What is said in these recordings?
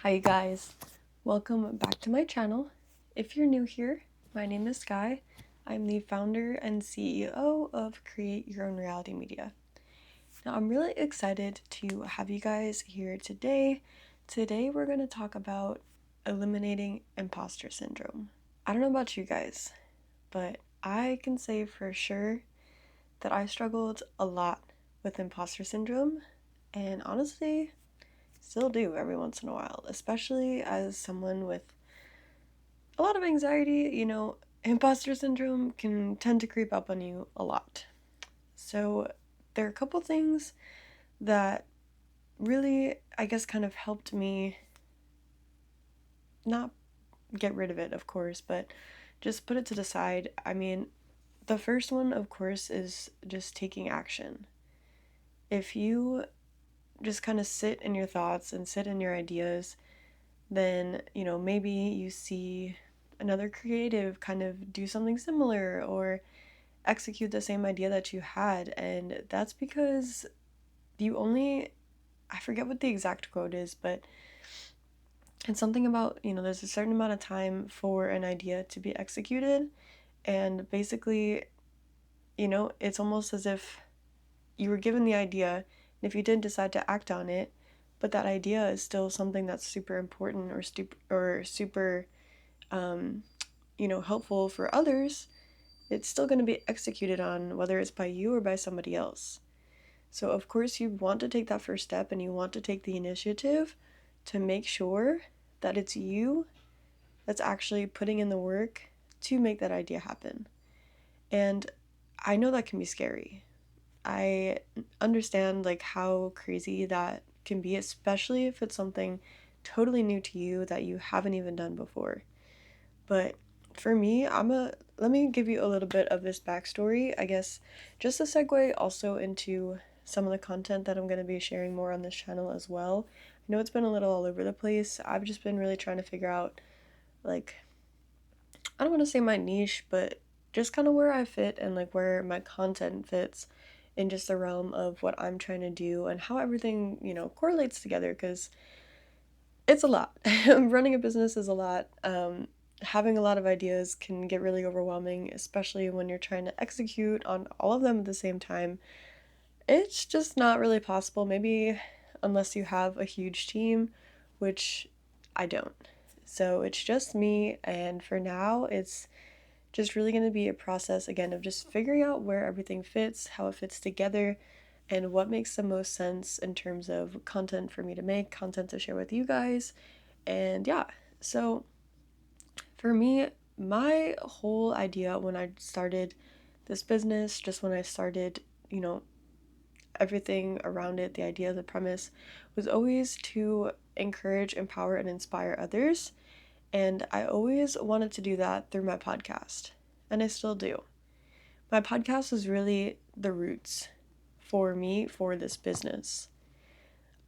Hi you guys, welcome back to my channel. If you're new here, my name is Sky. I'm the founder and CEO of Create Your Own Reality Media. Now I'm really excited to have you guys here today. Today we're going to talk about eliminating imposter syndrome. I don't know about you guys, but I can say for sure that I struggled a lot with imposter syndrome, and honestly still do every once in a while, especially as someone with a lot of anxiety. Imposter syndrome can tend to creep up on you a lot. So there are a couple things that really, I guess, kind of helped me not get rid of it, of course, but just put it to the side. I mean, the first one, of course, is just taking action. If you just kind of sit in your thoughts and sit in your ideas, then, maybe you see another creative kind of do something similar or execute the same idea that you had. And that's because I forget what the exact quote is, but it's something about, there's a certain amount of time for an idea to be executed. And basically, it's almost as if you were given the idea, and if you didn't decide to act on it, but that idea is still something that's super important or super helpful for others, it's still going to be executed on, whether it's by you or by somebody else. So of course you want to take that first step and you want to take the initiative to make sure that it's you that's actually putting in the work to make that idea happen. And I know that can be scary. I understand how crazy that can be, especially if it's something totally new to you that you haven't even done before. But for me, let me give you a little bit of this backstory, I guess, just a segue also into some of the content that I'm going to be sharing more on this channel as well. I know it's been a little all over the place. I've just been really trying to figure out, I don't want to say my niche, but just kind of where I fit and where my content fits in just the realm of what I'm trying to do and how everything, correlates together, because it's a lot. Running a business is a lot. Having a lot of ideas can get really overwhelming, especially when you're trying to execute on all of them at the same time. It's just not really possible, maybe unless you have a huge team, which I don't. So it's just me, and for now, it's just really going to be a process again of just figuring out where everything fits, how it fits together, and what makes the most sense in terms of content for me to make, content to share with you guys. And yeah, so for me, my whole idea when I started this business, just when I started, everything around it, the idea, the premise, was always to encourage, empower, and inspire others. And I always wanted to do that through my podcast, and I still do. My podcast is really the roots for me for this business.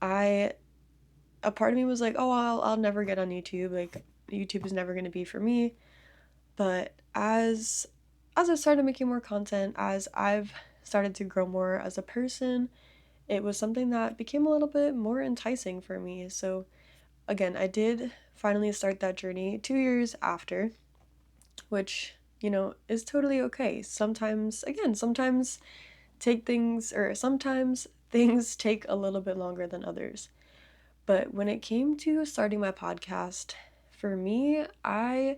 A part of me was like, oh, I'll never get on YouTube. YouTube is never going to be for me. But as I started making more content, as I've started to grow more as a person, it was something that became a little bit more enticing for me. So again, I did finally start that journey 2 years after, which, is totally okay. Sometimes sometimes things take a little bit longer than others. But when it came to starting my podcast, for me, I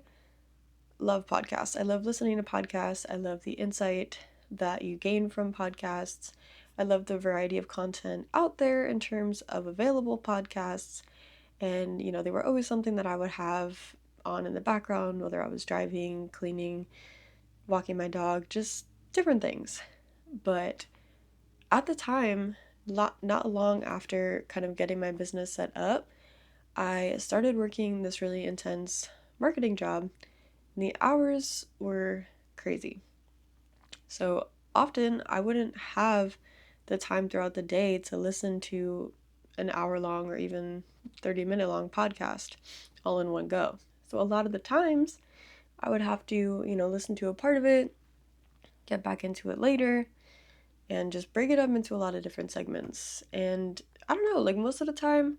love podcasts. I love listening to podcasts. I love the insight that you gain from podcasts. I love the variety of content out there in terms of available podcasts. And, they were always something that I would have on in the background, whether I was driving, cleaning, walking my dog, just different things. But at the time, not long after kind of getting my business set up, I started working this really intense marketing job. And the hours were crazy. So often I wouldn't have the time throughout the day to listen to an hour long or even 30-minute long podcast all in one go. So a lot of the times I would have to, listen to a part of it, get back into it later, and just break it up into a lot of different segments. And I don't know, most of the time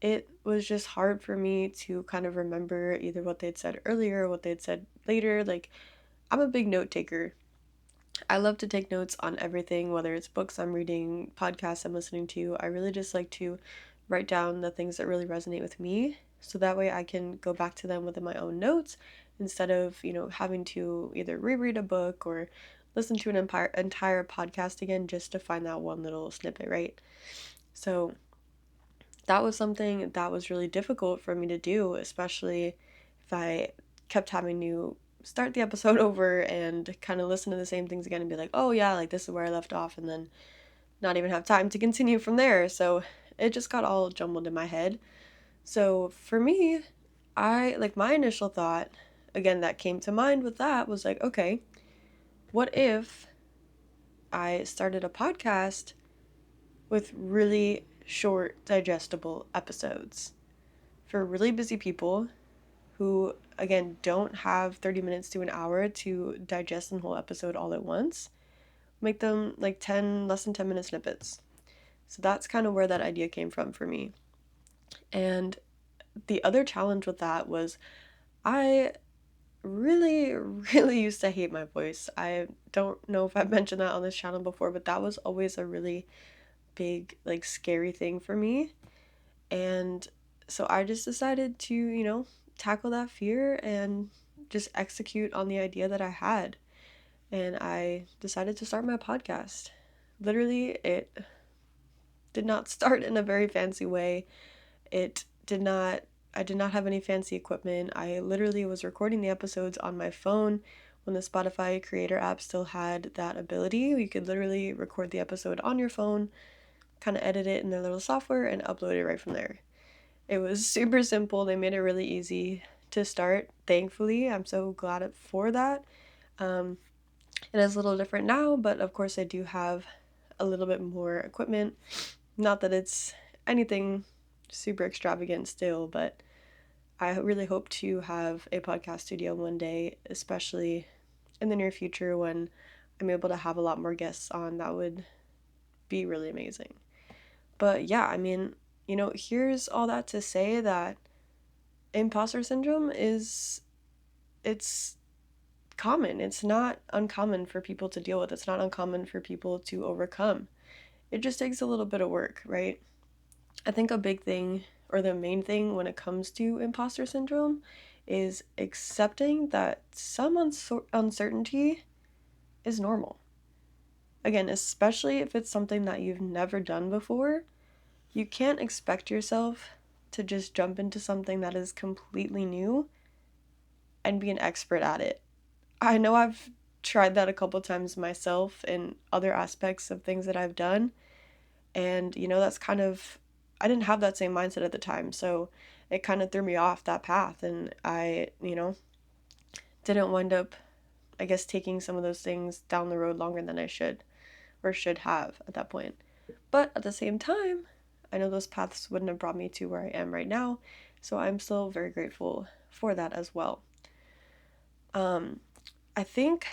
it was just hard for me to kind of remember either what they'd said earlier or what they'd said later. Like, I'm a big note taker. I love to take notes on everything, whether it's books I'm reading, podcasts I'm listening to. I really just like to write down the things that really resonate with me so that way I can go back to them within my own notes instead of, having to either reread a book or listen to an entire podcast again just to find that one little snippet, right? So that was something that was really difficult for me to do, especially if I kept having to start the episode over and kind of listen to the same things again and be like, oh yeah, like this is where I left off, and then not even have time to continue from there. So it just got all jumbled in my head. So for me, my initial thought, again, that came to mind with that was like, okay, what if I started a podcast with really short, digestible episodes for really busy people who, again, don't have 30 minutes to an hour to digest a whole episode all at once? Make them like 10, less than 10-minute snippets. So that's kind of where that idea came from for me. And the other challenge with that was I really, really used to hate my voice. I don't know if I've mentioned that on this channel before, but that was always a really big, like, scary thing for me. And so I just decided to, tackle that fear and just execute on the idea that I had. And I decided to start my podcast. Literally, it did not start in a very fancy way. It did not, I did not have any fancy equipment. I literally was recording the episodes on my phone when the Spotify Creator app still had that ability. You could literally record the episode on your phone, kind of edit it in their little software, and upload it right from there. It was super simple. They made it really easy to start. Thankfully, I'm so glad for that. It is a little different now, but of course I do have a little bit more equipment. Not that it's anything super extravagant still, but I really hope to have a podcast studio one day, especially in the near future when I'm able to have a lot more guests on. That would be really amazing. But yeah, I mean, here's all that to say that imposter syndrome it's common. It's not uncommon for people to deal with. It's not uncommon for people to overcome. It just takes a little bit of work, right? I think a big thing, or the main thing when it comes to imposter syndrome, is accepting that some uncertainty is normal. Again, especially if it's something that you've never done before, you can't expect yourself to just jump into something that is completely new and be an expert at it. I know I've tried that a couple times myself in other aspects of things that I've done. And, that's kind of, I didn't have that same mindset at the time. So it kind of threw me off that path. And I, didn't wind up, I guess, taking some of those things down the road longer than I should or should have at that point. But at the same time, I know those paths wouldn't have brought me to where I am right now. So I'm still very grateful for that as well. I think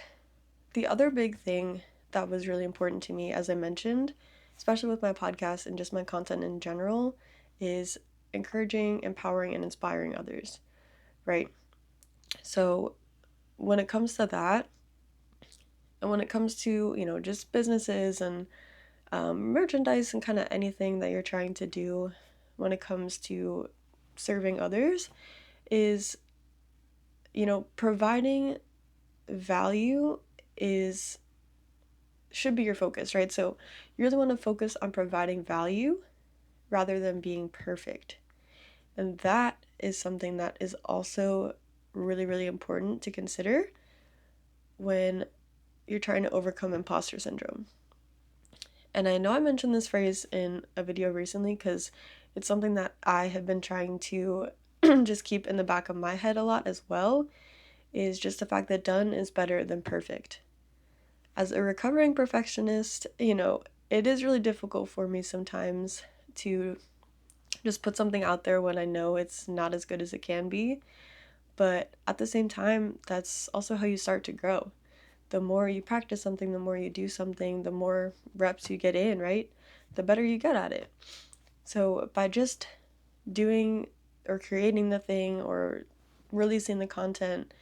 the other big thing that was really important to me, as I mentioned, especially with my podcast and just my content in general, is encouraging, empowering, and inspiring others, right? So when it comes to that, and when it comes to, just businesses and merchandise and kind of anything that you're trying to do when it comes to serving others, is, providing value should be your focus, right? So you really want to focus on providing value rather than being perfect. And that is something that is also really, really important to consider when you're trying to overcome imposter syndrome. And I know I mentioned this phrase in a video recently because it's something that I have been trying to just keep in the back of my head a lot as well, is just the fact that done is better than perfect. As a recovering perfectionist, it is really difficult for me sometimes to just put something out there when I know it's not as good as it can be. But at the same time, that's also how you start to grow. The more you practice something, the more you do something, the more reps you get in, right? The better you get at it. So by just doing or creating the thing or releasing the content,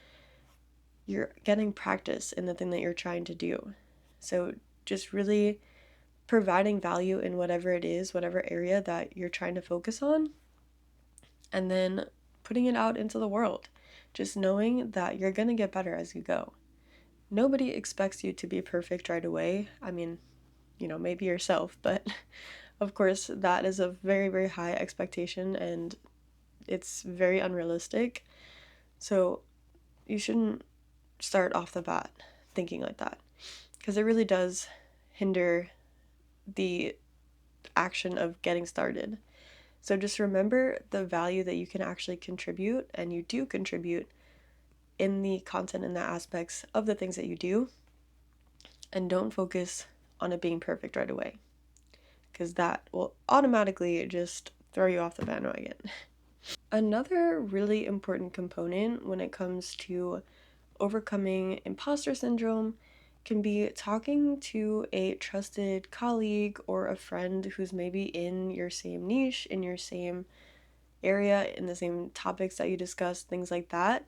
you're getting practice in the thing that you're trying to do. So just really providing value in whatever it is, whatever area that you're trying to focus on, and then putting it out into the world. Just knowing that you're going to get better as you go. Nobody expects you to be perfect right away. I mean, maybe yourself, but of course, that is a very, very high expectation and it's very unrealistic. So you shouldn't start off the bat thinking like that because it really does hinder the action of getting started. So just remember the value that you can actually contribute, and you do contribute in the content and the aspects of the things that you do, and don't focus on it being perfect right away because that will automatically just throw you off the bandwagon. Another really important component when it comes to overcoming imposter syndrome can be talking to a trusted colleague or a friend who's maybe in your same niche, in your same area, in the same topics that you discuss, things like that.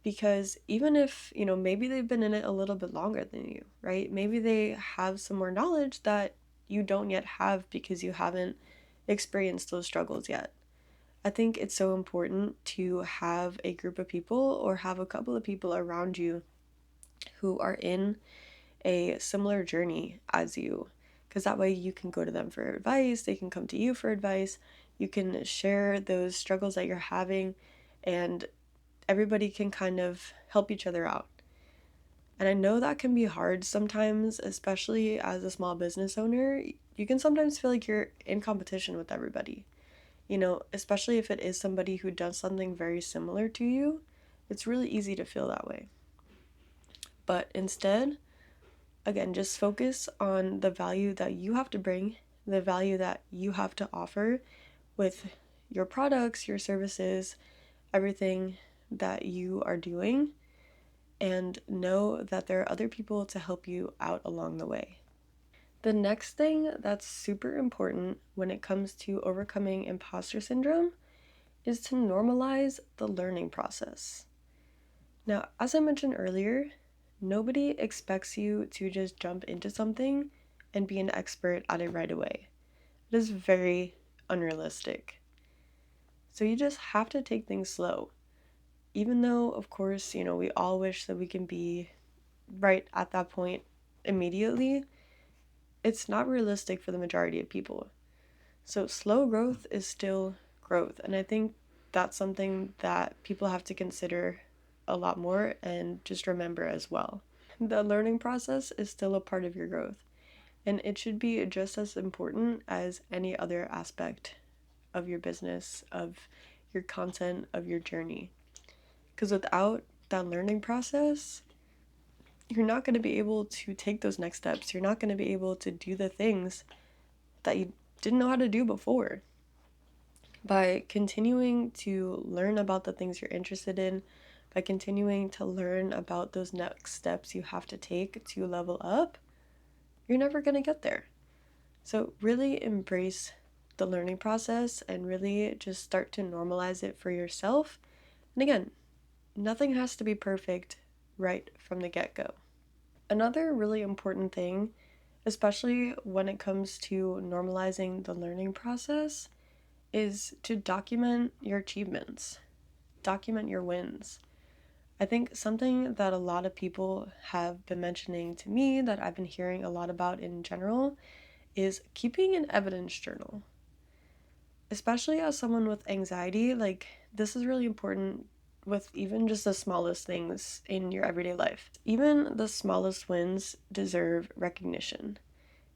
Because even if, maybe they've been in it a little bit longer than you, right? Maybe they have some more knowledge that you don't yet have because you haven't experienced those struggles yet. I think it's so important to have a group of people or have a couple of people around you who are in a similar journey as you, because that way you can go to them for advice, they can come to you for advice, you can share those struggles that you're having, and everybody can kind of help each other out. And I know that can be hard sometimes, especially as a small business owner. You can sometimes feel like you're in competition with everybody. Especially if it is somebody who does something very similar to you, it's really easy to feel that way. But instead, again, just focus on the value that you have to bring, the value that you have to offer with your products, your services, everything that you are doing, and know that there are other people to help you out along the way. The next thing that's super important when it comes to overcoming imposter syndrome is to normalize the learning process. Now, as I mentioned earlier, nobody expects you to just jump into something and be an expert at it right away. It is very unrealistic. So you just have to take things slow. Even though, of course, we all wish that we can be right at that point immediately, it's not realistic for the majority of people. So slow growth is still growth. And I think that's something that people have to consider a lot more and just remember as well. The learning process is still a part of your growth, and it should be just as important as any other aspect of your business, of your content, of your journey. Because without that learning process, you're not going to be able to take those next steps. You're not going to be able to do the things that you didn't know how to do before. By continuing to learn about the things you're interested in, by continuing to learn about those next steps you have to take to level up, you're never going to get there. So really embrace the learning process and really just start to normalize it for yourself. And again, nothing has to be perfect right from the get-go. Another really important thing, especially when it comes to normalizing the learning process, is to document your achievements, document your wins. I think something that a lot of people have been mentioning to me that I've been hearing a lot about in general is keeping an evidence journal. Especially as someone with anxiety, like this is really important with even just the smallest things in your everyday life. Even the smallest wins deserve recognition.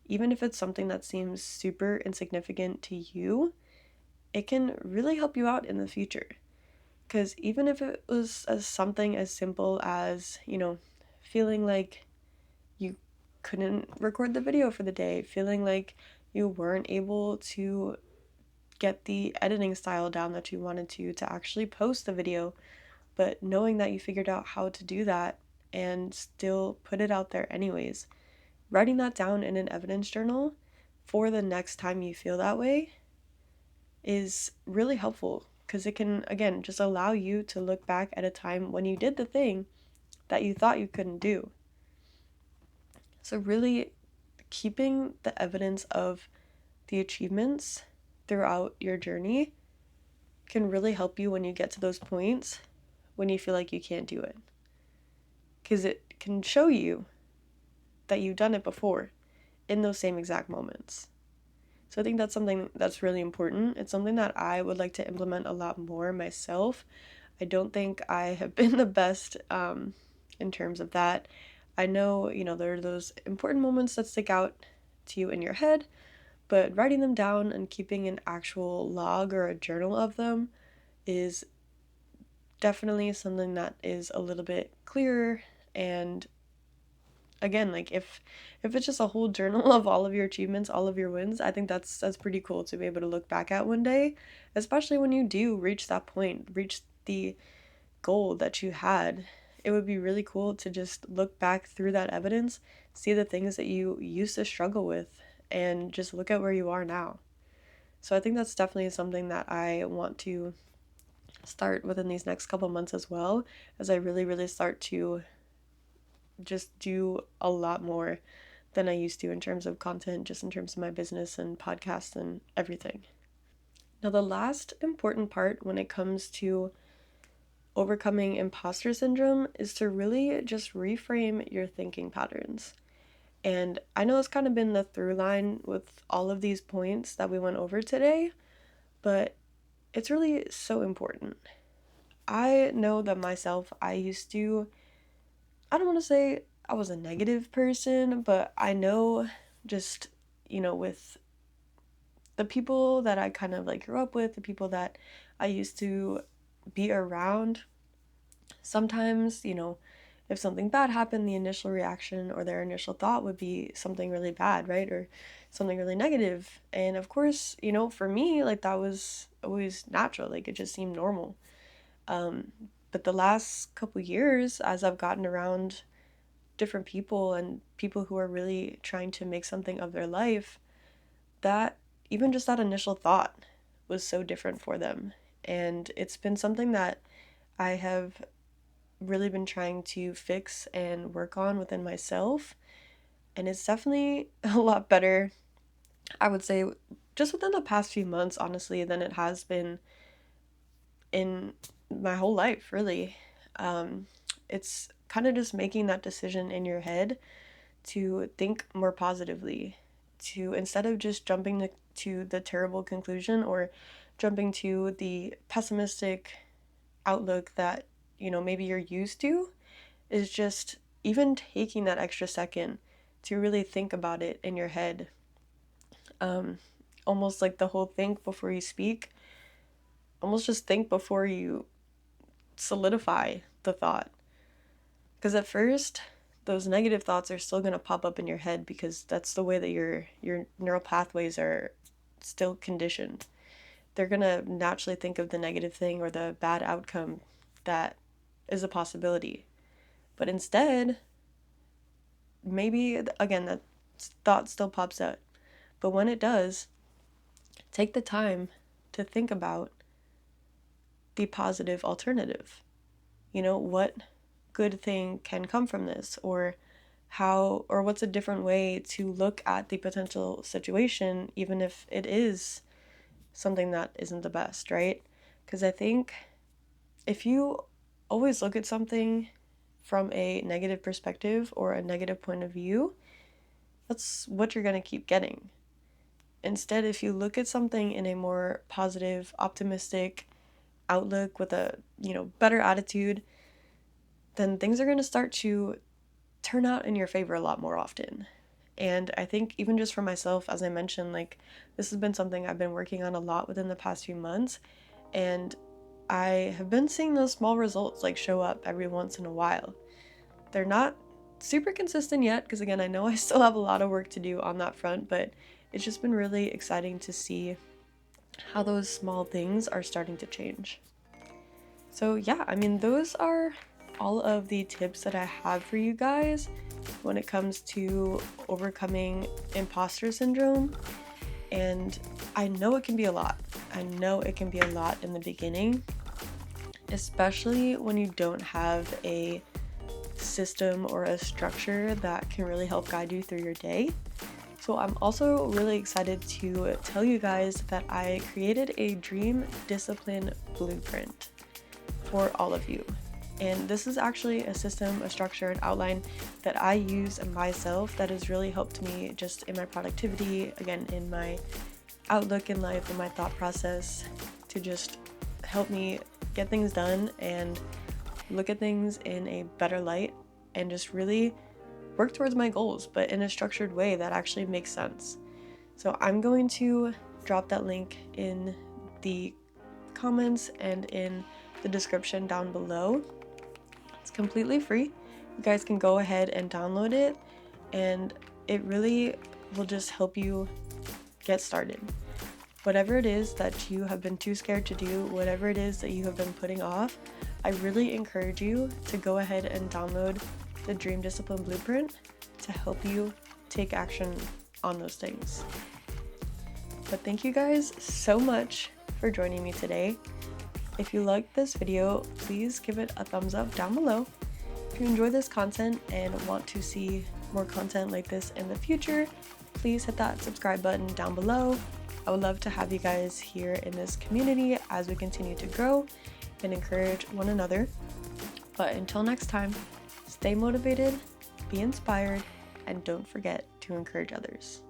Even if it's something that seems super insignificant to you, it can really help you out in the future. Because even if it was something as simple as, feeling like you couldn't record the video for the day, feeling like you weren't able to get the editing style down that you wanted to actually post the video, but knowing that you figured out how to do that and still put it out there anyways. Writing that down in an evidence journal for the next time you feel that way is really helpful because it can, again, just allow you to look back at a time when you did the thing that you thought you couldn't do. So really keeping the evidence of the achievements throughout your journey can really help you when you get to those points when you feel like you can't do it. Because it can show you that you've done it before in those same exact moments. So I think that's something that's really important. It's something that I would like to implement a lot more myself. I don't think I have been the best in terms of that. I know, there are those important moments that stick out to you in your head, but writing them down and keeping an actual log or a journal of them is definitely something that is a little bit clearer. And again, like if it's just a whole journal of all of your achievements, all of your wins, I think that's pretty cool to be able to look back at one day, especially when you do reach that point, reach the goal that you had. It would be really cool to just look back through that evidence, see the things that you used to struggle with, and just look at where you are now. So I think that's definitely something that I want to start within these next couple months as well, as I really, really start to just do a lot more than I used to in terms of content, just in terms of my business and podcasts and everything. Now, the last important part when it comes to overcoming imposter syndrome is to really just reframe your thinking patterns. And I know it's kind of been the through line with all of these points that we went over today, but it's really so important. I know that myself, I don't want to say I was a negative person, but I know just, with the people that I kind of like grew up with, the people that I used to be around, sometimes, if something bad happened, the initial reaction or their initial thought would be something really bad, right? Or something really negative. And of course, for me, like that was always natural. Like it just seemed normal. But the last couple years, as I've gotten around different people and people who are really trying to make something of their life, that even just that initial thought was so different for them. And it's been something that I have really been trying to fix and work on within myself. And it's definitely a lot better, I would say, just within the past few months, honestly, than it has been in my whole life, really. It's kind of just making that decision in your head to think more positively, to instead of just jumping to the terrible conclusion or jumping to the pessimistic outlook that, maybe you're used to, is just even taking that extra second to really think about it in your head. Almost like the whole think before you speak, almost just think before you solidify the thought. Because at first, those negative thoughts are still going to pop up in your head because that's the way that your neural pathways are still conditioned. They're going to naturally think of the negative thing or the bad outcome that is a possibility. But instead, maybe, again, that thought still pops up. But when it does, take the time to think about the positive alternative. What good thing can come from this, or what's a different way to look at the potential situation, even if it is something that isn't the best, right? Because I think if you always look at something from a negative perspective or a negative point of view, that's what you're going to keep getting. Instead, if you look at something in a more positive, optimistic outlook with a, better attitude, then things are going to start to turn out in your favor a lot more often. And I think even just for myself, as I mentioned, like this has been something I've been working on a lot within the past few months. And I have been seeing those small results like show up every once in a while. They're not super consistent yet, because again, I know I still have a lot of work to do on that front, but it's just been really exciting to see how those small things are starting to change. So yeah, I mean, those are all of the tips that I have for you guys when it comes to overcoming imposter syndrome. And I know it can be a lot. I know it can be a lot in the beginning, especially when you don't have a system or a structure that can really help guide you through your day. So I'm also really excited to tell you guys that I created a dream discipline blueprint for all of you. And this is actually a system, a structure, an outline that I use myself that has really helped me just in my productivity, again, in my outlook in life, in my thought process, to just help me get things done and look at things in a better light and just really work towards my goals, but in a structured way that actually makes sense. So I'm going to drop that link in the comments and in the description down below. It's completely free. You guys can go ahead and download it, and it really will just help you get started. Whatever it is that you have been too scared to do, whatever it is that you have been putting off, I really encourage you to go ahead and download the Dream Discipline Blueprint to help you take action on those things. But thank you guys so much for joining me today. If you liked this video, please give it a thumbs up down below. If you enjoy this content and want to see more content like this in the future, please hit that subscribe button down below. I would love to have you guys here in this community as we continue to grow and encourage one another. But until next time, stay motivated, be inspired, and don't forget to encourage others.